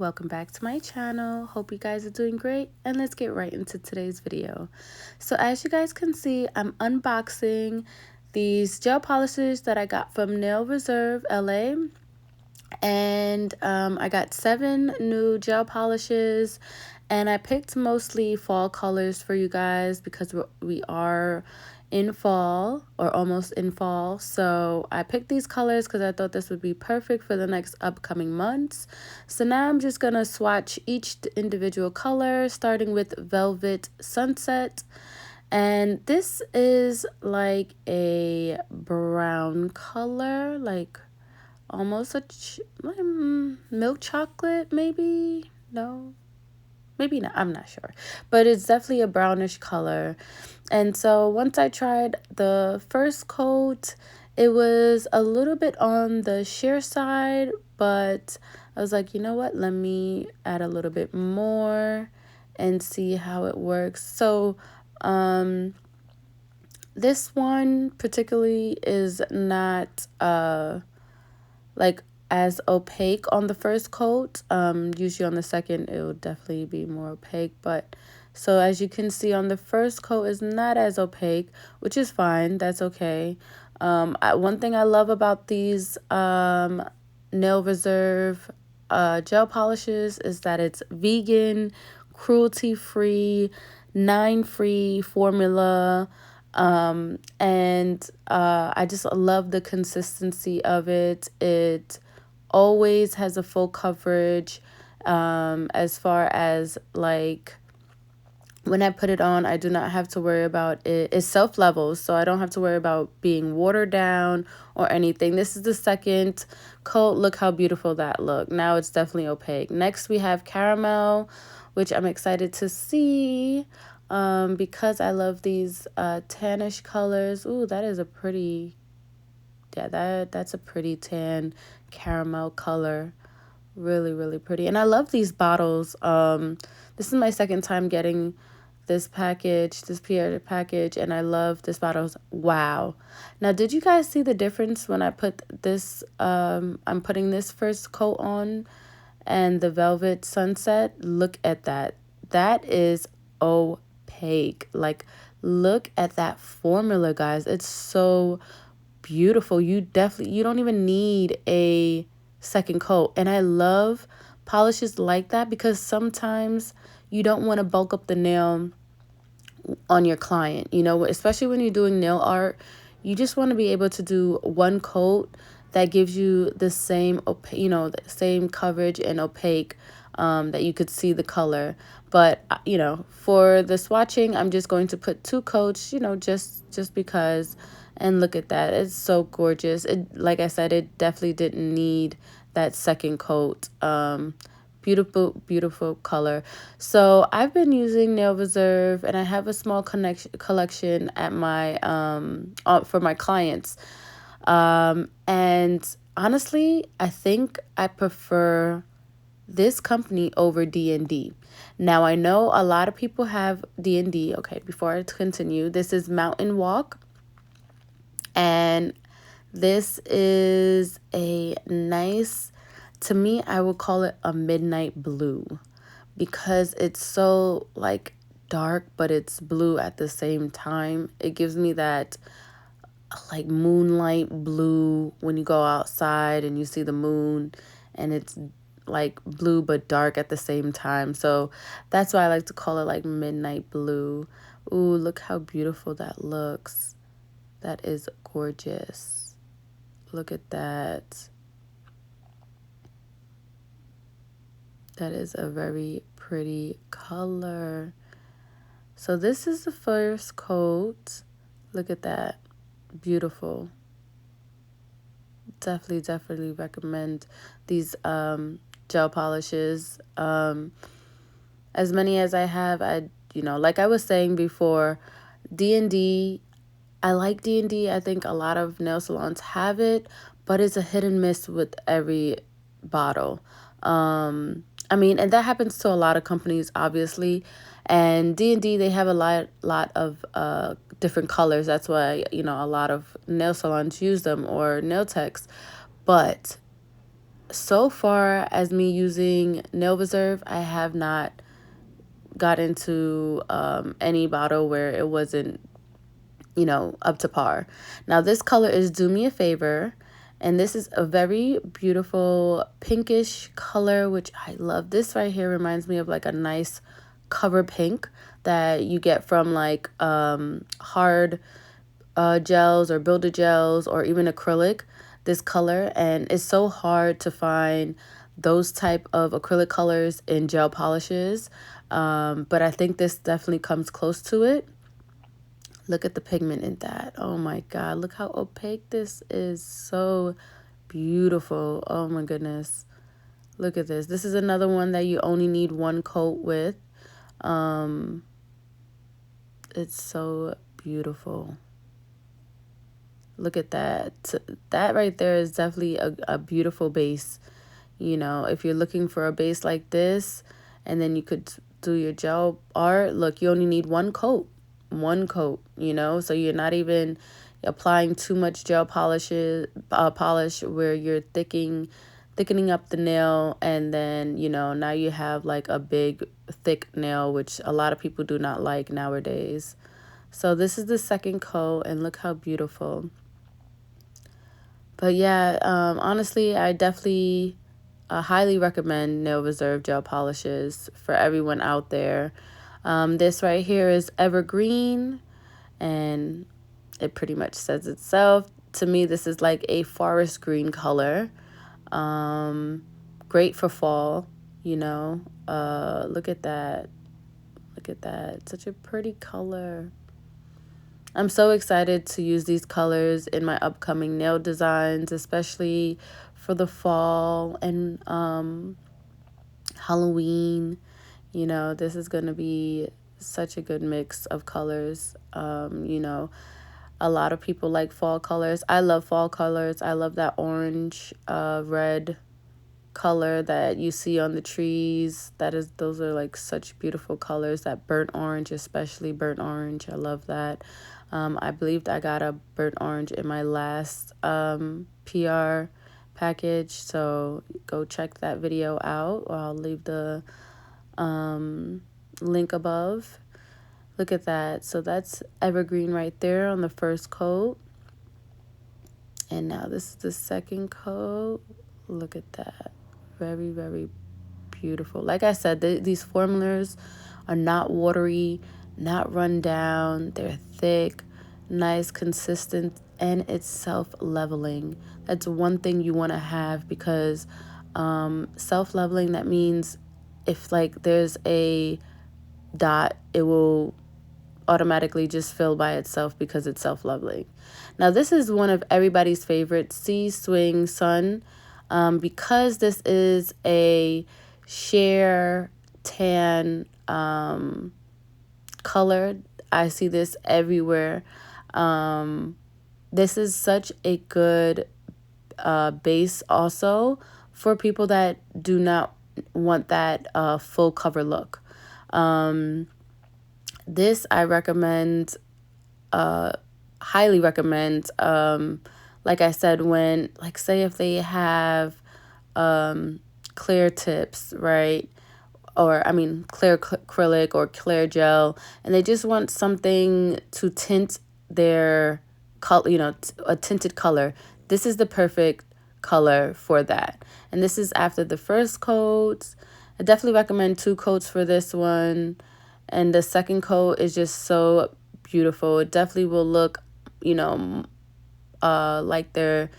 welcome back to my channel. Hope you guys are doing great, and let's get right into today's video. So as you guys can see, I'm unboxing these gel polishes that I got from Nail Reserve LA, and I got 7 new gel polishes, and I picked mostly fall colors for you guys because we are in fall or almost in fall. So I picked these colors because I thought this would be perfect for the next upcoming months. So now I'm just gonna swatch each individual color, starting with Velvet Sunset. And this is like a brown color, like almost a milk chocolate, maybe. No, maybe not, I'm not sure, but it's definitely a brownish color. And so once I tried the first coat, it was a little bit on the sheer side, but I was like, you know what, let me add a little bit more and see how it works. So this one particularly is not like as opaque on the first coat. Usually on the second it will definitely be more opaque, but so as you can see on the first coat is not as opaque, which is fine. That's okay. One thing I love about these Nail Reserve gel polishes is that it's vegan, cruelty-free, 9-free formula. And I just love the consistency of it. It always has a full coverage. As far as like when I put it on, I do not have to worry about it. It's self-levels, so I don't have to worry about being watered down or anything. This is the second coat. Look how beautiful that looked. Now it's definitely opaque. Next we have Caramel, which I'm excited to see because I love these tannish colors. Ooh, that is a pretty, yeah, that's a pretty tan caramel color. Really, really pretty. And I love these bottles. This is my second time getting this package, this PR package, and I love this bottles. Wow. Now, did you guys see the difference when I put this, I'm putting this first coat on and the Velvet Sunset? Look at that. That is opaque. Like, look at that formula, guys. It's so beautiful. You don't even need a second coat. And I love polishes like that because sometimes you don't want to bulk up the nail on your client, you know, especially when you're doing nail art. You just want to be able to do one coat that gives you the same the same coverage and opaque, that you could see the color. But for the swatching, I'm just going to put 2 coats, just because. And look at that, it's so gorgeous. It, like I said, it definitely didn't need that second coat. Beautiful, beautiful color. So I've been using Nail Reserve, and I have a small collection at my for my clients. And honestly, I think I prefer this company over D&D. Now, I know a lot of people have D&D. Okay, before I continue, this is Mountain Walk. And this is a nice, to me, I would call it a midnight blue because it's so like dark, but it's blue at the same time. It gives me that like moonlight blue when you go outside and you see the moon, and it's like blue but dark at the same time. So that's why I like to call it like midnight blue. Ooh, look how beautiful that looks. That is gorgeous. Look at that. That is a very pretty color. So this is the first coat. Look at that. Beautiful. Definitely recommend these gel polishes. As many as I have, like I was saying before, D&D, I like D&D. I think a lot of nail salons have it, but it's a hit and miss with every bottle. And that happens to a lot of companies, obviously. And D&D, they have a lot of different colors. That's why, a lot of nail salons use them, or nail techs. But so far as me using Nail Reserve, I have not got into any bottle where it wasn't, up to par. Now this color is Do Me a Favor, and this is a very beautiful pinkish color, which I love. This right here reminds me of like a nice cover pink that you get from like hard gels or builder gels or even acrylic, this color. And it's so hard to find those type of acrylic colors in gel polishes, but I think this definitely comes close to it. Look at the pigment in that. Oh my God, look how opaque this is. So beautiful. Oh my goodness. Look at this. This is another one that you only need one coat with. It's so beautiful. Look at that. That right there is definitely a beautiful base. If you're looking for a base like this, and then you could do your gel art, look, you only need one coat. So you're not even applying too much gel polish where you're thickening up the nail, and then now you have like a big thick nail, which a lot of people do not like nowadays. So this is the second coat, and look how beautiful. But yeah, honestly, I definitely highly recommend Nail Reserve gel polishes for everyone out there. This right here is Evergreen, and it pretty much says itself. To me, this is like a forest green color. Great for fall, look at that. Look at that. Such a pretty color. I'm so excited to use these colors in my upcoming nail designs, especially for the fall and Halloween. This is going to be such a good mix of colors. A lot of people like fall colors. I love fall colors. I love that orange, red color that you see on the trees. Those are like such beautiful colors. That burnt orange, especially burnt orange. I love that. I believed I got a burnt orange in my last PR package, so go check that video out, or I'll leave the link above. Look at that. So that's Evergreen right there on the first coat. And now this is the second coat. Look at that. Very, very beautiful. Like I said, these formulas are not watery, not run down. They're thick, nice, consistent, and it's self-leveling. That's one thing you want to have, because self-leveling, that means if like there's a dot, it will automatically just fill by itself because it's self-leveling. Now this is one of everybody's favorite, Sea Swing Sun, because this is a sheer tan color. I see this everywhere. This is such a good base also for people that do not want that full cover look. This I recommend, highly recommend. Like I said, when, like, say if they have clear tips, right? Or, I mean, clear acrylic or clear gel, and they just want something to tint their color, a tinted color. This is the perfect color for that. And this is after the first coat. I definitely recommend 2 coats for this one. And the second coat is just so beautiful. It definitely will look, like they're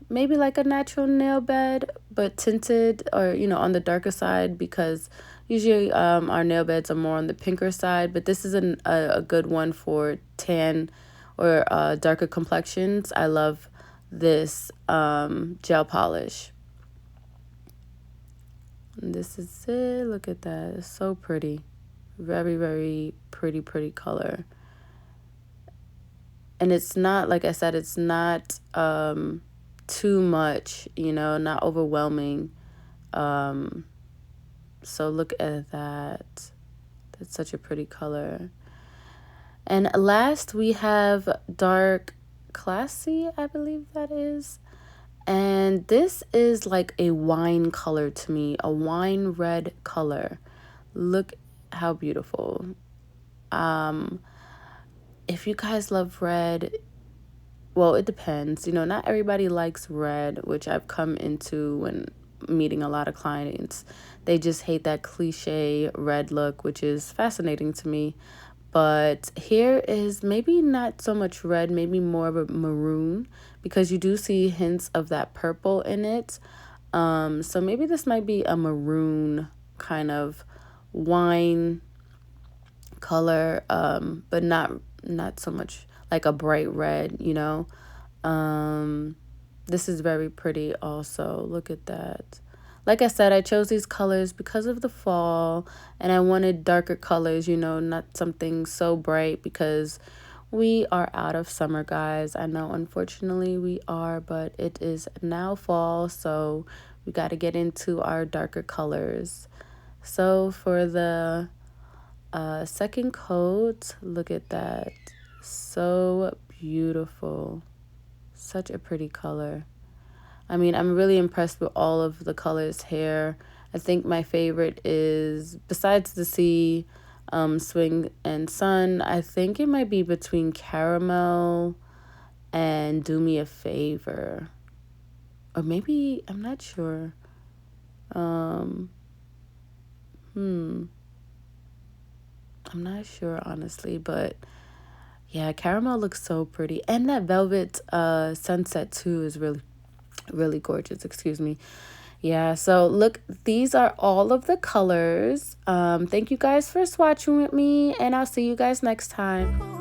maybe like a natural nail bed, but tinted, or, on the darker side, because usually our nail beds are more on the pinker side. But this is a good one for tan or darker complexions. I love this gel polish. And this is it. Look at that. It's so pretty. Very, very pretty, pretty color. And it's not, like I said, it's not too much, not overwhelming. So look at that. That's such a pretty color. And last we have Dark Classy, I believe that is. And this is like a wine color to me, a wine red color. Look how beautiful. If you guys love red, well, it depends. You know, not everybody likes red, which I've come into when meeting a lot of clients. They just hate that cliche red look, which is fascinating to me. But here is maybe not so much red, maybe more of a maroon, because you do see hints of that purple in it. So maybe this might be a maroon kind of wine color, but not so much like a bright red, you know. Um, this is very pretty also. Look at that. Like I said, I chose these colors because of the fall, and I wanted darker colors, you know, not something so bright because we are out of summer, guys. I know, unfortunately, we are, but it is now fall, so we got to get into our darker colors. So for the second coat, look at that. So beautiful. Such a pretty color. I mean, I'm really impressed with all of the colors here. I think my favorite is, besides the sea, swing and sun, I think it might be between caramel and do me a favor. Or maybe, I'm not sure. Um, I'm not sure, honestly, but yeah, caramel looks so pretty. And that velvet sunset too is really gorgeous, excuse me. Yeah, so look, these are all of the colors. Thank you guys for swatching with me, and I'll see you guys next time.